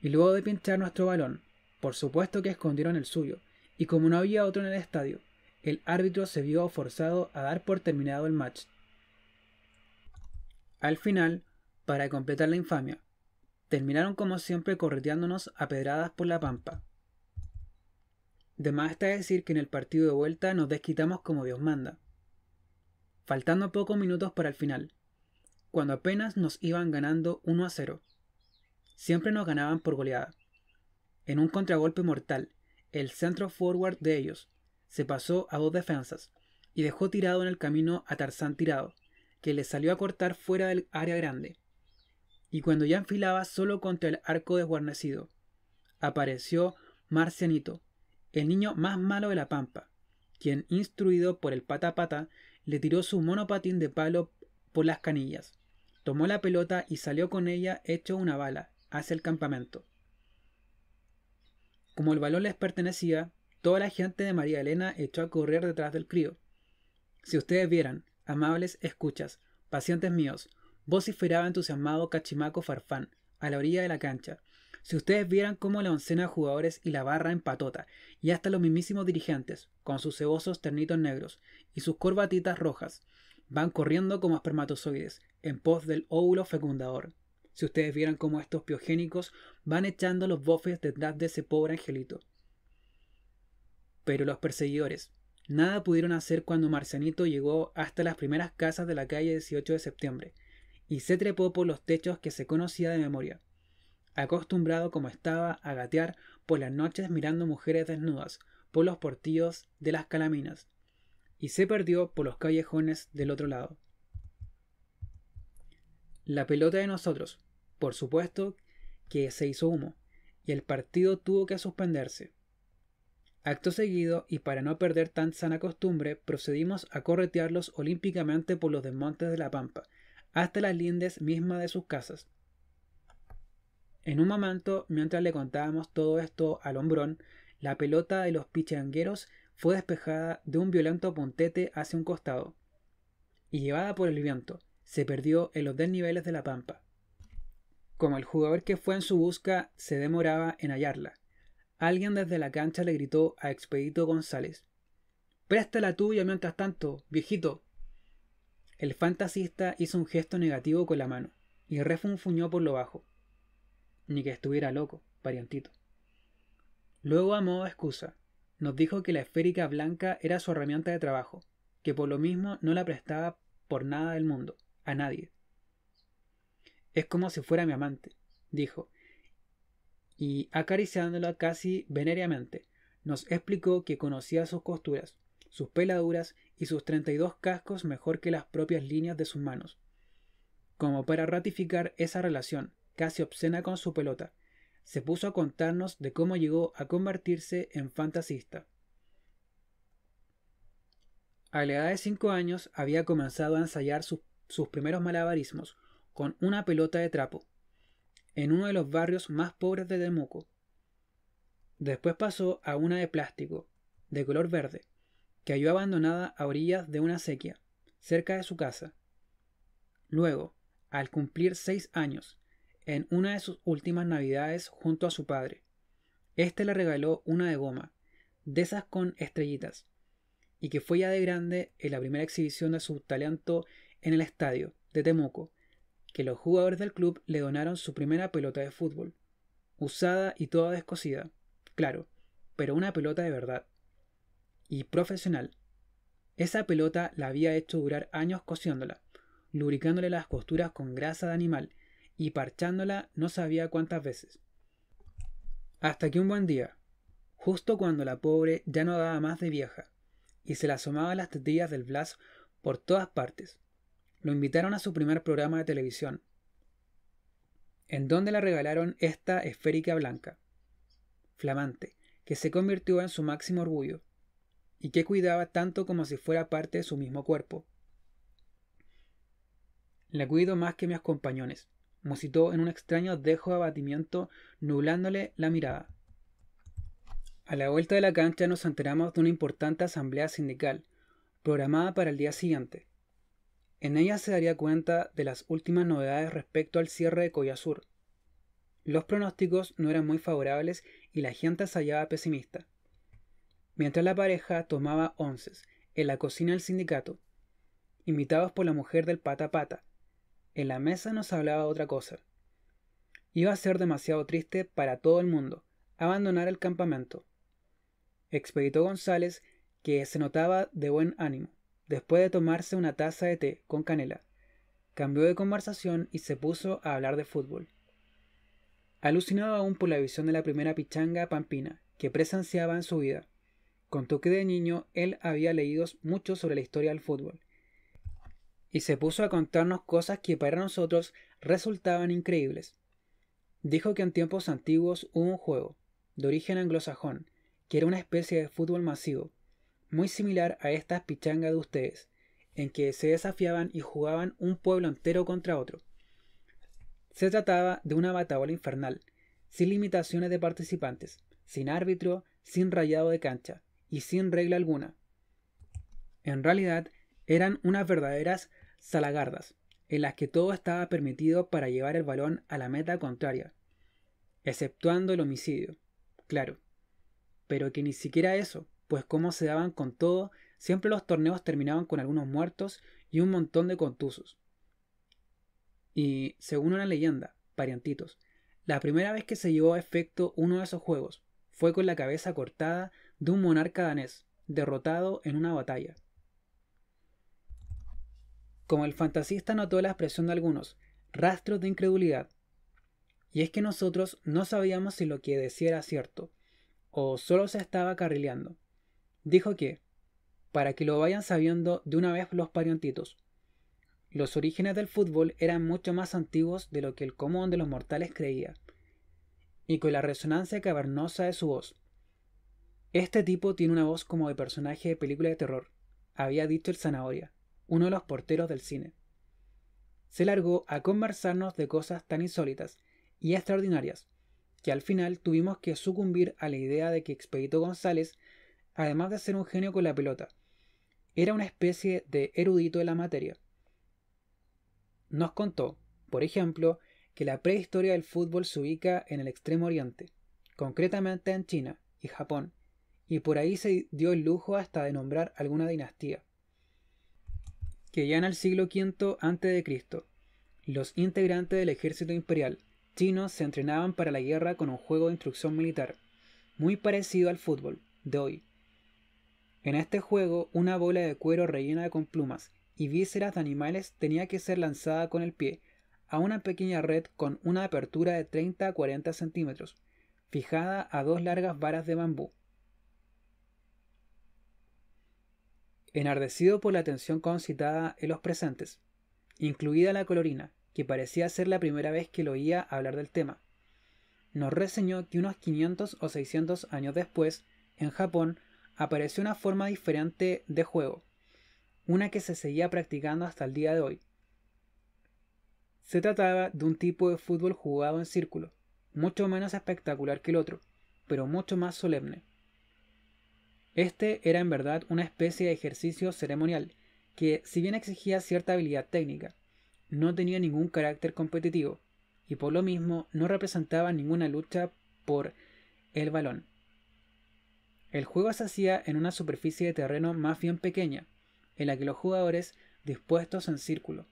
Y luego de pinchar nuestro balón, por supuesto que escondieron el suyo, y como no había otro en el estadio, el árbitro se vio forzado a dar por terminado el match. Al final, para completar la infamia, terminaron como siempre correteándonos a pedradas por la pampa. De más está decir que en el partido de vuelta nos desquitamos como Dios manda. Faltando pocos minutos para el final, cuando apenas nos iban ganando 1-0. Siempre nos ganaban por goleada. En un contragolpe mortal, el centro forward de ellos se pasó a 2 defensas y dejó tirado en el camino a Tarzán Tirado, que le salió a cortar fuera del área grande. Y cuando ya enfilaba solo contra el arco desguarnecido, apareció Marcianito, el niño más malo de la pampa, quien, instruido por el pata pata, le tiró su monopatín de palo por las canillas, tomó la pelota y salió con ella hecho una bala hacia el campamento. Como el balón les pertenecía, toda la gente de María Elena echó a correr detrás del crío. Si ustedes vieran, amables escuchas, pacientes míos, vociferaba entusiasmado Cachimaco Farfán, a la orilla de la cancha. Si ustedes vieran cómo la oncena de jugadores y la barra en patota, y hasta los mismísimos dirigentes, con sus cebosos ternitos negros y sus corbatitas rojas, van corriendo como espermatozoides en pos del óvulo fecundador. Si ustedes vieran cómo estos piogénicos van echando los bofes detrás de ese pobre angelito. Pero los perseguidores, Nada pudieron hacer cuando Marcianito llegó hasta las primeras casas de la calle 18 de septiembre y se trepó por los techos que se conocía de memoria, acostumbrado como estaba a gatear por las noches mirando mujeres desnudas por los portillos de las calaminas, y se perdió por los callejones del otro lado. La pelota de nosotros, por supuesto, que se hizo humo, y el partido tuvo que suspenderse. Acto seguido, y para no perder tan sana costumbre, procedimos a corretearlos olímpicamente por los desmontes de la pampa, hasta las lindes mismas de sus casas. En un momento, mientras le contábamos todo esto al hombrón, la pelota de los pichangueros fue despejada de un violento puntete hacia un costado, y llevada por el viento, se perdió en los desniveles de la pampa. Como el jugador que fue en su busca se demoraba en hallarla, alguien desde la cancha le gritó a Expedito González: «¡Presta la tuya mientras tanto, viejito!». El fantasista hizo un gesto negativo con la mano, y refunfuñó por lo bajo: «Ni que estuviera loco, parientito». Luego, a modo de excusa, nos dijo que la esférica blanca era su herramienta de trabajo, que por lo mismo no la prestaba por nada del mundo, a nadie. «Es como si fuera mi amante», dijo, y acariciándola casi venéreamente, nos explicó que conocía sus costuras, sus peladuras y sus 32 cascos mejor que las propias líneas de sus manos. Como para ratificar esa relación casi obscena con su pelota, se puso a contarnos de cómo llegó a convertirse en fantasista. A la edad de 5 años había comenzado a ensayar sus primeros malabarismos con una pelota de trapo, en uno de los barrios más pobres de Temuco. Después pasó a una de plástico, de color verde, que halló abandonada a orillas de una acequia, cerca de su casa. Luego, al cumplir 6 años, en una de sus últimas navidades junto a su padre, éste le regaló una de goma, de esas con estrellitas, y que fue ya de grande en la primera exhibición de su talento en el estadio de Temuco, que los jugadores del club le donaron su primera pelota de fútbol, usada y toda descosida, claro, pero una pelota de verdad, y profesional. Esa pelota la había hecho durar años cosiéndola, lubricándole las costuras con grasa de animal y parchándola no sabía cuántas veces. Hasta que un buen día, justo cuando la pobre ya no daba más de vieja, y se le asomaban las tetillas del Blas por todas partes, lo invitaron a su primer programa de televisión, en donde le regalaron esta esférica blanca, flamante, que se convirtió en su máximo orgullo, y que cuidaba tanto como si fuera parte de su mismo cuerpo. «La cuido más que mis compañones», musitó en un extraño dejo de abatimiento, nublándole la mirada. A la vuelta de la cancha nos enteramos de una importante asamblea sindical, programada para el día siguiente. En ella se daría cuenta de las últimas novedades respecto al cierre de Collasur. Los pronósticos no eran muy favorables y la gente se hallaba pesimista. Mientras la pareja tomaba onces en la cocina del sindicato, invitados por la mujer del pata pata, en la mesa nos hablaba de otra cosa. Iba a ser demasiado triste para todo el mundo abandonar el campamento. Expedito González, que se notaba de buen ánimo, después de tomarse una taza de té con canela, cambió de conversación y se puso a hablar de fútbol. Alucinado aún por la visión de la primera pichanga pampina que presenciaba en su vida, contó que de niño él había leído mucho sobre la historia del fútbol, y se puso a contarnos cosas que para nosotros resultaban increíbles. Dijo que en tiempos antiguos hubo un juego, de origen anglosajón, que era una especie de fútbol masivo, muy similar a estas pichangas de ustedes, en que se desafiaban y jugaban un pueblo entero contra otro. Se trataba de una batabola infernal, sin limitaciones de participantes, sin árbitro, sin rayado de cancha y sin regla alguna. En realidad, eran unas verdaderas salagardas, en las que todo estaba permitido para llevar el balón a la meta contraria, exceptuando el homicidio, claro. Pero que ni siquiera eso, pues como se daban con todo, siempre los torneos terminaban con algunos muertos y un montón de contusos. Y, según una leyenda, parientitos, la primera vez que se llevó a efecto uno de esos juegos fue con la cabeza cortada de un monarca danés, derrotado en una batalla. Como el fantasista notó la expresión de algunos, rastros de incredulidad. Y es que nosotros no sabíamos si lo que decía era cierto, o solo se estaba carrileando. Dijo que, para que lo vayan sabiendo de una vez los parientitos, los orígenes del fútbol eran mucho más antiguos de lo que el común de los mortales creía, y con la resonancia cavernosa de su voz. Este tipo tiene una voz como de personaje de película de terror, había dicho el Zanahoria, uno de los porteros del cine. Se largó a conversarnos de cosas tan insólitas y extraordinarias, que al final tuvimos que sucumbir a la idea de que Expedito González, además de ser un genio con la pelota, era una especie de erudito de la materia. Nos contó, por ejemplo, que la prehistoria del fútbol se ubica en el Extremo Oriente, concretamente en China y Japón, y por ahí se dio el lujo hasta de nombrar alguna dinastía. Que ya en el siglo V a.C., los integrantes del ejército imperial chinos se entrenaban para la guerra con un juego de instrucción militar, muy parecido al fútbol de hoy. En este juego, una bola de cuero rellena con plumas y vísceras de animales tenía que ser lanzada con el pie a una pequeña red con una apertura de 30 a 40 centímetros, fijada a dos largas varas de bambú. Enardecido por la atención concitada en los presentes, incluida la colorina, que parecía ser la primera vez que lo oía hablar del tema, nos reseñó que unos 500 o 600 años después, en Japón, apareció una forma diferente de juego, una que se seguía practicando hasta el día de hoy. Se trataba de un tipo de fútbol jugado en círculo, mucho menos espectacular que el otro, pero mucho más solemne. Este era en verdad una especie de ejercicio ceremonial, que si bien exigía cierta habilidad técnica, no tenía ningún carácter competitivo, y por lo mismo no representaba ninguna lucha por el balón. El juego se hacía en una superficie de terreno más bien pequeña, en la que los jugadores, dispuestos en círculo,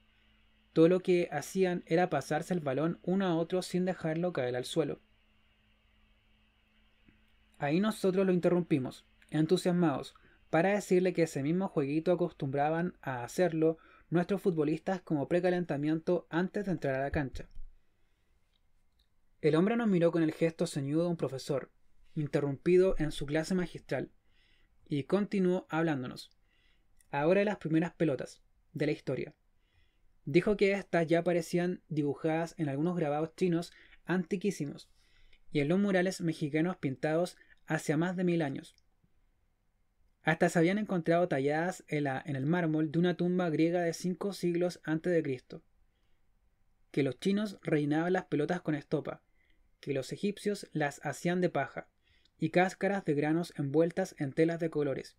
todo lo que hacían era pasarse el balón uno a otro sin dejarlo caer al suelo. Ahí nosotros lo interrumpimos, entusiasmados, para decirle que ese mismo jueguito acostumbraban a hacerlo nuestros futbolistas como precalentamiento antes de entrar a la cancha. El hombre nos miró con el gesto ceñudo de un profesor, interrumpido en su clase magistral, y continuó hablándonos. Ahora de las primeras pelotas, de la historia. Dijo que éstas ya aparecían dibujadas en algunos grabados chinos antiquísimos, y en los murales mexicanos pintados hacia más de 1000 años. Hasta se habían encontrado talladas en el mármol de una tumba griega de 5 siglos antes de Cristo. Que los chinos reinaban las pelotas con estopa, que los egipcios las hacían de paja y cáscaras de granos envueltas en telas de colores,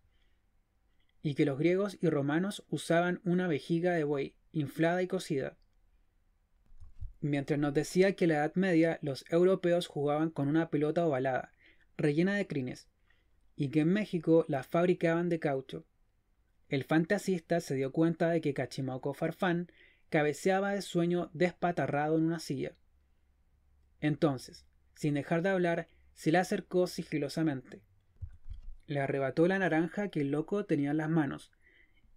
y que los griegos y romanos usaban una vejiga de buey inflada y cocida. Mientras nos decía que en la Edad Media los europeos jugaban con una pelota ovalada, rellena de crines, y que en México la fabricaban de caucho. El fantasista se dio cuenta de que Cachimalco Farfán cabeceaba de sueño despatarrado en una silla. Entonces, sin dejar de hablar, se le acercó sigilosamente. Le arrebató la naranja que el loco tenía en las manos,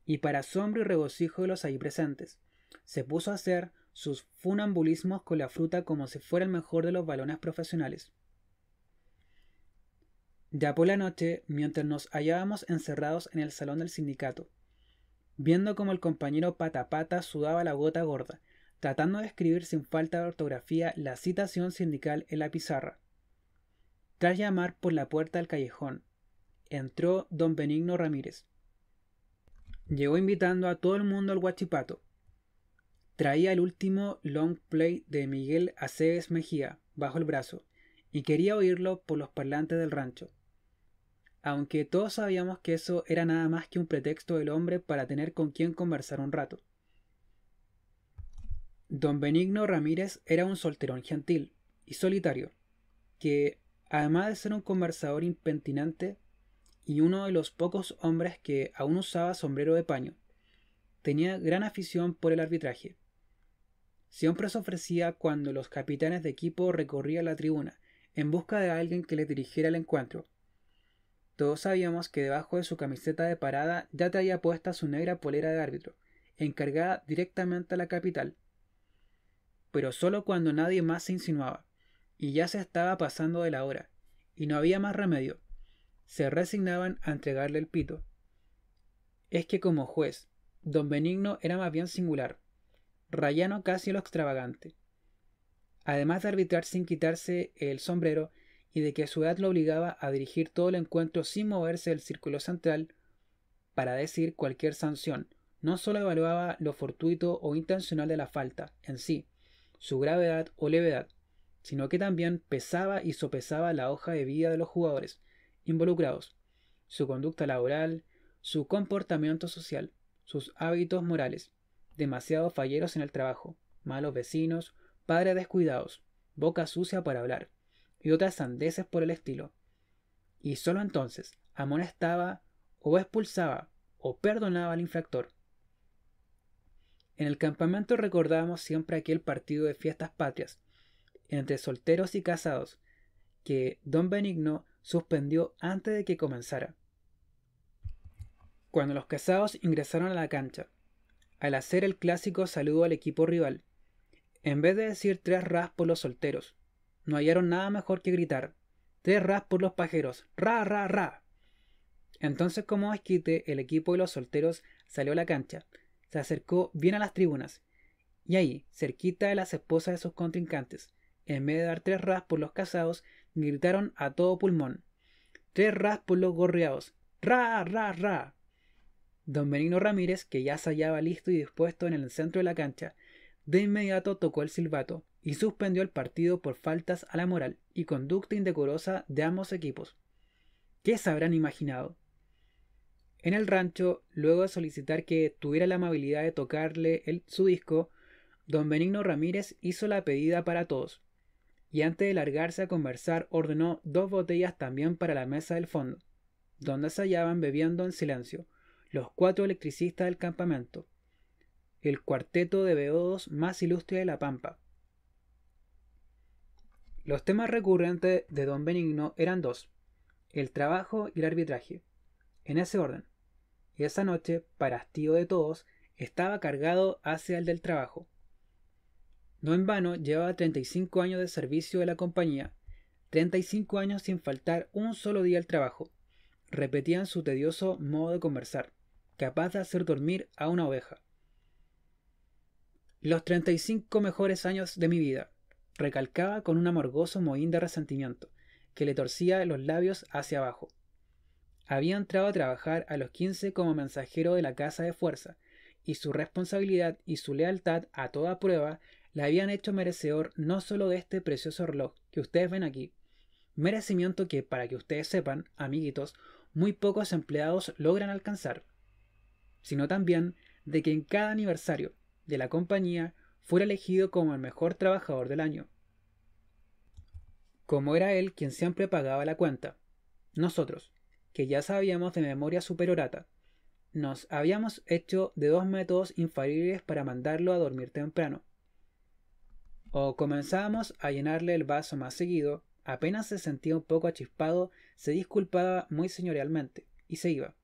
y para asombro y regocijo de los ahí presentes, se puso a hacer sus funambulismos con la fruta como si fuera el mejor de los balones profesionales. Ya por la noche, mientras nos hallábamos encerrados en el salón del sindicato, viendo como el compañero Patapata sudaba la gota gorda, tratando de escribir sin falta de ortografía la citación sindical en la pizarra. Tras llamar por la puerta del callejón, entró don Benigno Ramírez. Llegó invitando a todo el mundo al Huachipato. Traía el último long play de Miguel Aceves Mejía bajo el brazo y quería oírlo por los parlantes del rancho. Aunque todos sabíamos que eso era nada más que un pretexto del hombre para tener con quien conversar un rato. Don Benigno Ramírez era un solterón gentil y solitario, que, además de ser un conversador impentinante y uno de los pocos hombres que aún usaba sombrero de paño, tenía gran afición por el arbitraje. Siempre se ofrecía cuando los capitanes de equipo recorrían la tribuna en busca de alguien que le dirigiera el encuentro. Todos sabíamos que debajo de su camiseta de parada ya traía puesta su negra polera de árbitro, encargada directamente a la capital. Pero solo cuando nadie más se insinuaba, y ya se estaba pasando de la hora, y no había más remedio, se resignaban a entregarle el pito. Es que como juez, don Benigno era más bien singular, rayano casi a lo extravagante. Además de arbitrar sin quitarse el sombrero y de que su edad lo obligaba a dirigir todo el encuentro sin moverse del círculo central para decir cualquier sanción, no solo evaluaba lo fortuito o intencional de la falta en sí, su gravedad o levedad, sino que también pesaba y sopesaba la hoja de vida de los jugadores involucrados, su conducta laboral, su comportamiento social, sus hábitos morales, demasiado falleros en el trabajo, malos vecinos, padres descuidados, boca sucia para hablar, y otras sandeces por el estilo. Y sólo entonces amonestaba o expulsaba o perdonaba al infractor. En el campamento recordábamos siempre aquel partido de fiestas patrias, entre solteros y casados, que don Benigno suspendió antes de que comenzara. Cuando los casados ingresaron a la cancha, al hacer el clásico saludo al equipo rival, en vez de decir 3 ras por los solteros, no hallaron nada mejor que gritar 3 ras por los pajeros, ra, ra, ra. Entonces, como esquite, el equipo de los solteros salió a la cancha, se acercó bien a las tribunas, y ahí, cerquita de las esposas de sus contrincantes, en vez de dar 3 ras por los casados, gritaron a todo pulmón 3 ras por los gorreados, ra, ra, ra. Don Benigno Ramírez, que ya se hallaba listo y dispuesto en el centro de la cancha, de inmediato tocó el silbato y suspendió el partido por faltas a la moral y conducta indecorosa de ambos equipos. ¿Qué se habrán imaginado? En el rancho, luego de solicitar que tuviera la amabilidad de tocarle su disco, don Benigno Ramírez hizo la pedida para todos, y antes de largarse a conversar ordenó 2 botellas también para la mesa del fondo, donde se hallaban bebiendo en silencio los 4 electricistas del campamento, el cuarteto de beodos más ilustre de la Pampa. Los temas recurrentes de don Benigno eran 2, el trabajo y el arbitraje, en ese orden, y esa noche, para hastío de todos, estaba cargado hacia el del trabajo. No en vano llevaba 35 años de servicio de la compañía, 35 años sin faltar un solo día al trabajo. Repetían su tedioso modo de conversar, capaz de hacer dormir a una oveja. Los 35 mejores años de mi vida, recalcaba con un amargoso mohín de resentimiento, que le torcía los labios hacia abajo. Había entrado a trabajar a los 15 como mensajero de la casa de fuerza, y su responsabilidad y su lealtad a toda prueba le habían hecho merecedor no solo de este precioso reloj que ustedes ven aquí, merecimiento que, para que ustedes sepan, amiguitos, muy pocos empleados logran alcanzar, sino también de que en cada aniversario de la compañía fuera elegido como el mejor trabajador del año. Como era él quien siempre pagaba la cuenta, nosotros, que ya sabíamos de memoria su perorata, nos habíamos hecho de 2 métodos infalibles para mandarlo a dormir temprano. O comenzábamos a llenarle el vaso más seguido, apenas se sentía un poco achispado, se disculpaba muy señorialmente, y se iba.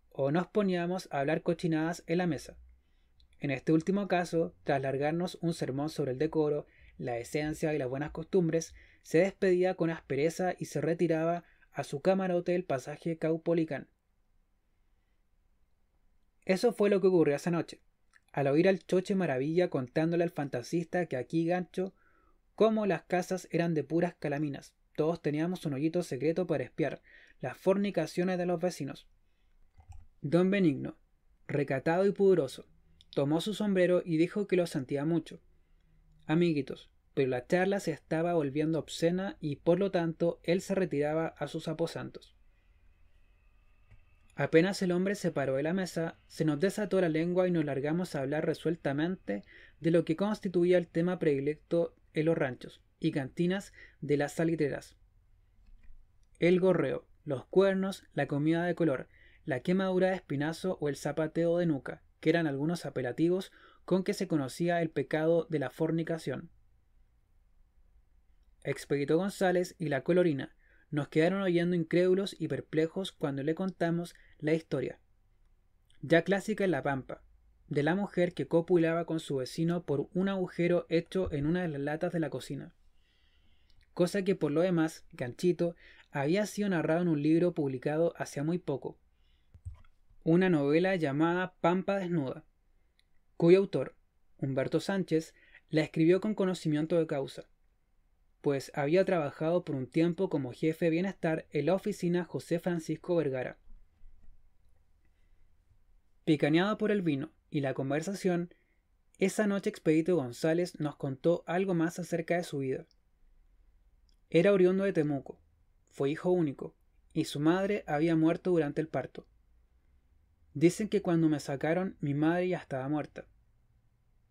O nos poníamos a hablar cochinadas en la mesa. En este último caso, tras largarnos un sermón sobre el decoro, la esencia y las buenas costumbres, se despedía con aspereza y se retiraba a su camarote del pasaje Caupolicán. Eso fue lo que ocurrió esa noche, al oír al Choche Maravilla contándole al fantasista que aquí gancho, cómo las casas eran de puras calaminas, todos teníamos un hoyito secreto para espiar las fornicaciones de los vecinos. Don Benigno, recatado y pudoroso, tomó su sombrero y dijo que lo sentía mucho. Amiguitos, pero la charla se estaba volviendo obscena y por lo tanto él se retiraba a sus aposentos. Apenas el hombre se paró de la mesa, se nos desató la lengua y nos largamos a hablar resueltamente de lo que constituía el tema predilecto en los ranchos y cantinas de las salitreras. El gorreo, los cuernos, la comida de color, la quemadura de espinazo o el zapateo de nuca, que eran algunos apelativos con que se conocía el pecado de la fornicación. Expedito González y la colorina nos quedaron oyendo incrédulos y perplejos cuando le contamos la historia, ya clásica en la Pampa, de la mujer que copulaba con su vecino por un agujero hecho en una de las latas de la cocina. Cosa que por lo demás, ganchito, había sido narrado en un libro publicado hacía muy poco, una novela llamada Pampa Desnuda, cuyo autor, Humberto Sánchez, la escribió con conocimiento de causa, pues había trabajado por un tiempo como jefe de bienestar en la oficina José Francisco Vergara. Picaneado por el vino y la conversación, esa noche Expedito González nos contó algo más acerca de su vida. Era oriundo de Temuco, fue hijo único, y su madre había muerto durante el parto. Dicen que cuando me sacaron mi madre ya estaba muerta.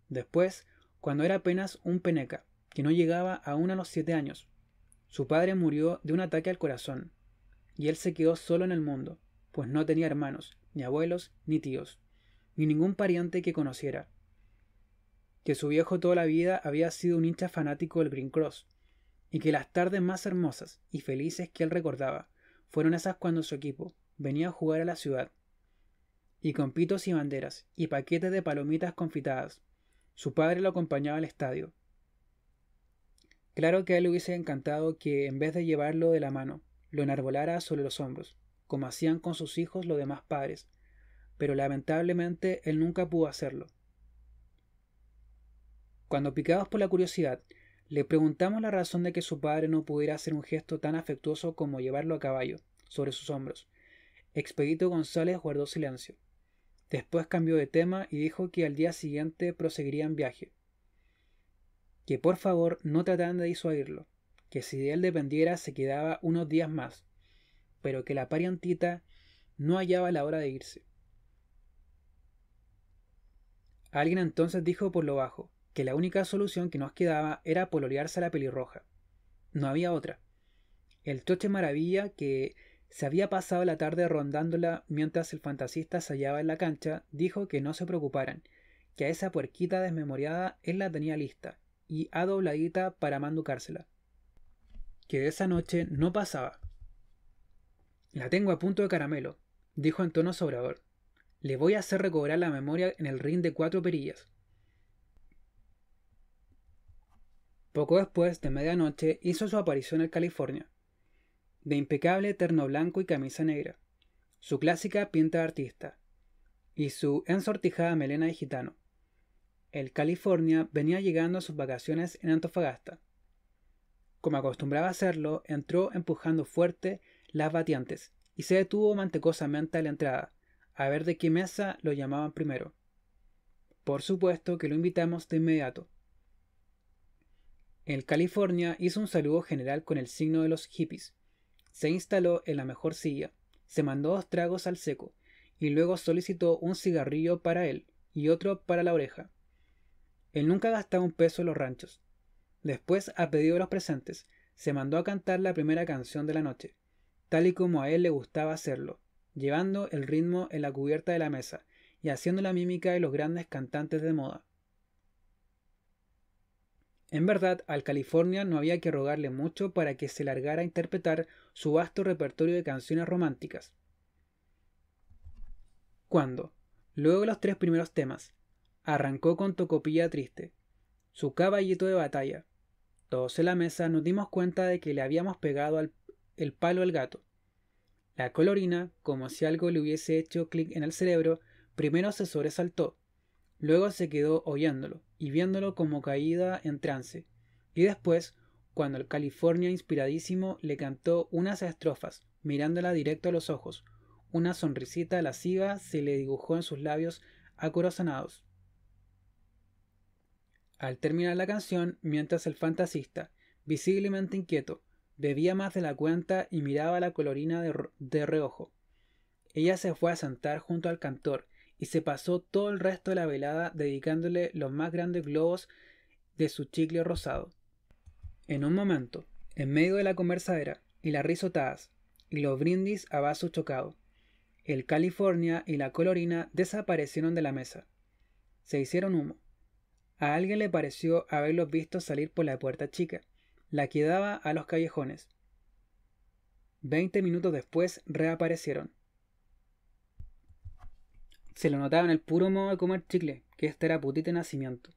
Después, cuando era apenas un peneca, que no llegaba aún a los 7 años, su padre murió de un ataque al corazón, y él se quedó solo en el mundo, pues no tenía hermanos, ni abuelos, ni tíos, ni ningún pariente que conociera. Que su viejo toda la vida había sido un hincha fanático del Green Cross, y que las tardes más hermosas y felices que él recordaba fueron esas cuando su equipo venía a jugar a la ciudad, y con pitos y banderas y paquetes de palomitas confitadas, su padre lo acompañaba al estadio. Claro que a él le hubiese encantado que, en vez de llevarlo de la mano, lo enarbolara sobre los hombros, como hacían con sus hijos los demás padres, pero lamentablemente él nunca pudo hacerlo. Cuando, picados por la curiosidad, le preguntamos la razón de que su padre no pudiera hacer un gesto tan afectuoso como llevarlo a caballo, sobre sus hombros, Expedito González guardó silencio. Después cambió de tema y dijo que al día siguiente proseguirían viaje. Que por favor no trataran de disuadirlo, que si de él dependiera se quedaba unos días más, pero que la parientita no hallaba la hora de irse. Alguien entonces dijo por lo bajo que la única solución que nos quedaba era pololearse a la pelirroja. No había otra. El Choche Maravilla, que se había pasado la tarde rondándola mientras el fantasista se hallaba en la cancha, dijo que no se preocuparan, que a esa puerquita desmemoriada él la tenía lista y adobladita para manducársela. Que de esa noche no pasaba. La tengo a punto de caramelo, dijo en tono sobrador. Le voy a hacer recobrar la memoria en el ring de 4 perillas. Poco después de medianoche hizo su aparición el California, de impecable terno blanco y camisa negra, su clásica pinta de artista, y su ensortijada melena de gitano. El California venía llegando a sus vacaciones en Antofagasta. Como acostumbraba hacerlo, entró empujando fuerte las batiantes y se detuvo mantecosamente a la entrada, a ver de qué mesa lo llamaban primero. Por supuesto que lo invitamos de inmediato. El California hizo un saludo general con el signo de los hippies. Se instaló en la mejor silla, se mandó 2 tragos al seco, y luego solicitó un cigarrillo para él y otro para la oreja. Él nunca gastaba un peso en los ranchos. Después, a pedido de los presentes, se mandó a cantar la primera canción de la noche, tal y como a él le gustaba hacerlo, llevando el ritmo en la cubierta de la mesa y haciendo la mímica de los grandes cantantes de moda. En verdad, al California no había que rogarle mucho para que se largara a interpretar su vasto repertorio de canciones románticas. Cuando, luego de los 3 primeros temas, arrancó con Tocopilla Triste, su caballito de batalla, todos en la mesa nos dimos cuenta de que le habíamos pegado el palo al gato. La colorina, como si algo le hubiese hecho clic en el cerebro, primero se sobresaltó, luego se quedó oyéndolo y viéndolo como caída en trance, y después, cuando el California inspiradísimo le cantó unas estrofas, mirándola directo a los ojos, una sonrisita lasciva se le dibujó en sus labios acorazonados. Al terminar la canción, mientras el fantasista, visiblemente inquieto, bebía más de la cuenta y miraba a la colorina de reojo, ella se fue a sentar junto al cantor y se pasó todo el resto de la velada dedicándole los más grandes globos de su chicle rosado. En un momento, en medio de la conversadera y las risotadas y los brindis a vaso chocado, el California y la colorina desaparecieron de la mesa. Se hicieron humo. A alguien le pareció haberlos visto salir por la puerta chica, la que daba a los callejones. 20 minutos después reaparecieron. Se lo notaba en el puro modo de comer chicle, que este era putita de nacimiento.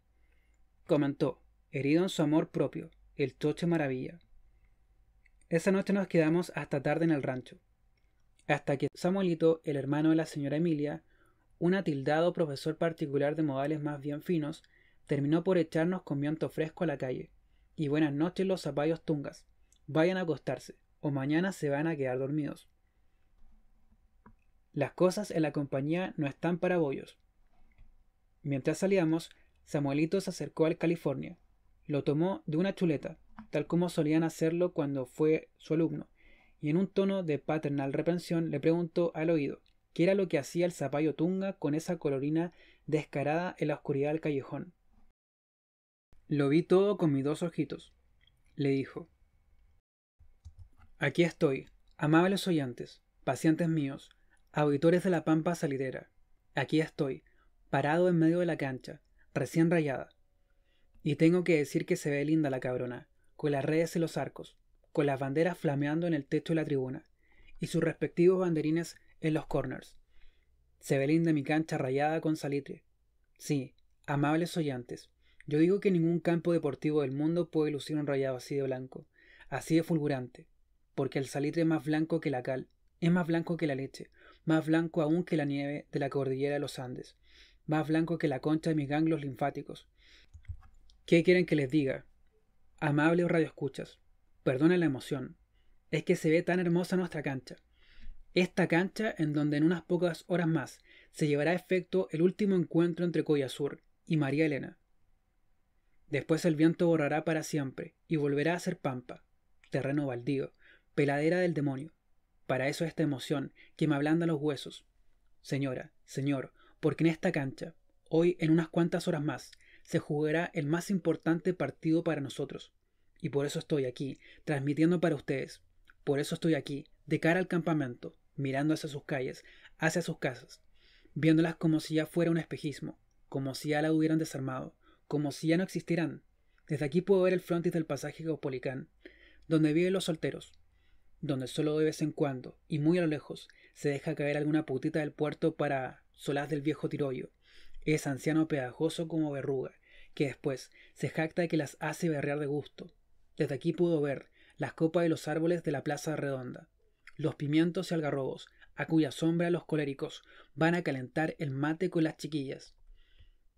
Comentó, herido en su amor propio, el choche maravilla. Esa noche nos quedamos hasta tarde en el rancho, hasta que Samuelito, el hermano de la señora Emilia, un atildado profesor particular de modales más bien finos, terminó por echarnos con viento fresco a la calle. Y buenas noches los zapallos tungas. Vayan a acostarse, o mañana se van a quedar dormidos. Las cosas en la compañía no están para bollos. Mientras salíamos, Samuelito se acercó al California. Lo tomó de una chuleta, tal como solían hacerlo cuando fue su alumno, y en un tono de paternal reprensión le preguntó al oído qué era lo que hacía el zapallo tunga con esa colorina descarada en la oscuridad del callejón. Lo vi todo con mis dos ojitos, le dijo. Aquí estoy, amables oyentes, pacientes míos, auditores de la pampa salitera. Aquí estoy, parado en medio de la cancha, recién rayada. Y tengo que decir que se ve linda la cabrona, con las redes en los arcos, con las banderas flameando en el techo de la tribuna, y sus respectivos banderines en los corners. Se ve linda mi cancha rayada con salitre. Sí, amables oyentes, yo digo que ningún campo deportivo del mundo puede lucir un rayado así de blanco, así de fulgurante, porque el salitre es más blanco que la cal, es más blanco que la leche, más blanco aún que la nieve de la cordillera de los Andes, más blanco que la concha de mis ganglios linfáticos. ¿Qué quieren que les diga? Amables radioescuchas, perdonen la emoción, es que se ve tan hermosa nuestra cancha. Esta cancha en donde en unas pocas horas más se llevará a efecto el último encuentro entre Coyasur y María Elena. Después el viento borrará para siempre y volverá a ser pampa, terreno baldío, peladera del demonio. Para eso esta emoción que me ablanda los huesos. Señora, señor, porque en esta cancha, hoy en unas cuantas horas más, se jugará el más importante partido para nosotros. Y por eso estoy aquí, transmitiendo para ustedes. Por eso estoy aquí, de cara al campamento, mirando hacia sus calles, hacia sus casas, viéndolas como si ya fuera un espejismo, como si ya la hubieran desarmado, como si ya no existieran. Desde aquí puedo ver el frontis del pasaje Caupolicán, donde viven los solteros, donde solo de vez en cuando, y muy a lo lejos, se deja caer alguna putita del puerto para solaz del viejo Tiroyo, ese anciano pegajoso como verruga, que después se jacta de que las hace berrear de gusto. Desde aquí puedo ver las copas de los árboles de la plaza redonda, los pimientos y algarrobos, a cuya sombra los coléricos van a calentar el mate con las chiquillas.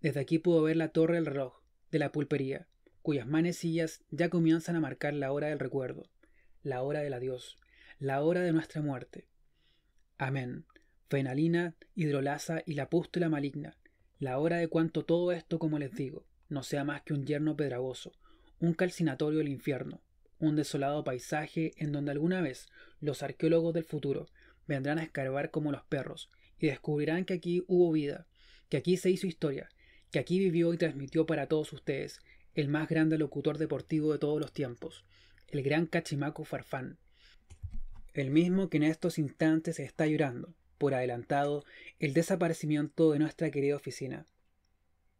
Desde aquí puedo ver la torre del reloj, de la pulpería, cuyas manecillas ya comienzan a marcar la hora del recuerdo, la hora del adiós, la hora de nuestra muerte. Amén. Fenalina, hidrolasa y la pústula maligna, la hora de cuanto todo esto, como les digo, no sea más que un yerno pedragoso, un calcinatorio del infierno, un desolado paisaje en donde alguna vez los arqueólogos del futuro vendrán a escarbar como los perros y descubrirán que aquí hubo vida, que aquí se hizo historia, que aquí vivió y transmitió para todos ustedes el más grande locutor deportivo de todos los tiempos, el gran Cachimaco Farfán, el mismo que en estos instantes está llorando, por adelantado, el desaparecimiento de nuestra querida oficina.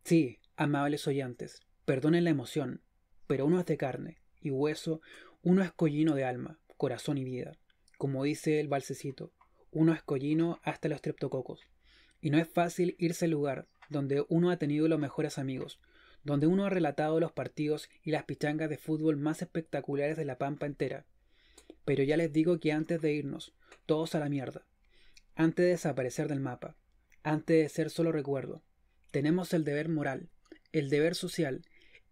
Sí, amables oyentes, perdonen la emoción, pero uno es de carne y hueso, uno es collino de alma, corazón y vida. Como dice el balsecito, uno es collino hasta los streptococos. Y no es fácil irse al lugar donde uno ha tenido los mejores amigos, donde uno ha relatado los partidos y las pichangas de fútbol más espectaculares de la pampa entera. Pero ya les digo que antes de irnos, todos a la mierda, antes de desaparecer del mapa, antes de ser solo recuerdo, tenemos el deber moral, el deber social,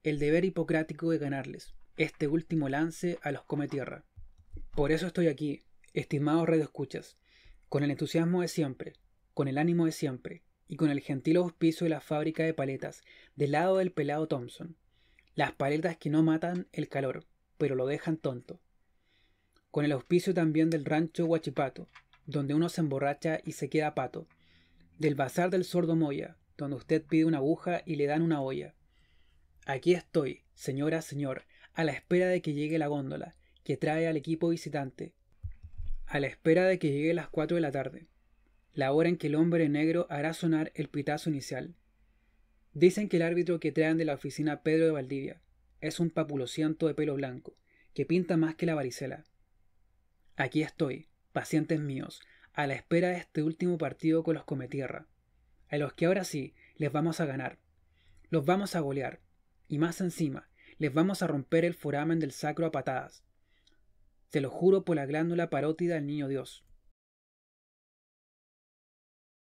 el deber hipocrático de ganarles este último lance a los cometierra. Por eso estoy aquí, estimados radioescuchas, con el entusiasmo de siempre, con el ánimo de siempre, y con el gentil auspicio de la fábrica de paletas del lado del pelado Thompson. Las paletas que no matan el calor, pero lo dejan tonto. Con el auspicio también del rancho Huachipato, donde uno se emborracha y se queda pato. Del bazar del sordo Moya, donde usted pide una aguja y le dan una olla. Aquí estoy, señora, señor, a la espera de que llegue la góndola, que trae al equipo visitante. A la espera de que llegue las 4 de la tarde, la hora en que el hombre negro hará sonar el pitazo inicial. Dicen que el árbitro que traen de la oficina Pedro de Valdivia es un papulociento de pelo blanco, que pinta más que la varicela. Aquí estoy, pacientes míos, a la espera de este último partido con los Cometierra, a los que ahora sí les vamos a ganar. Los vamos a golear, y más encima, les vamos a romper el foramen del sacro a patadas. Se lo juro por la glándula parótida del niño Dios.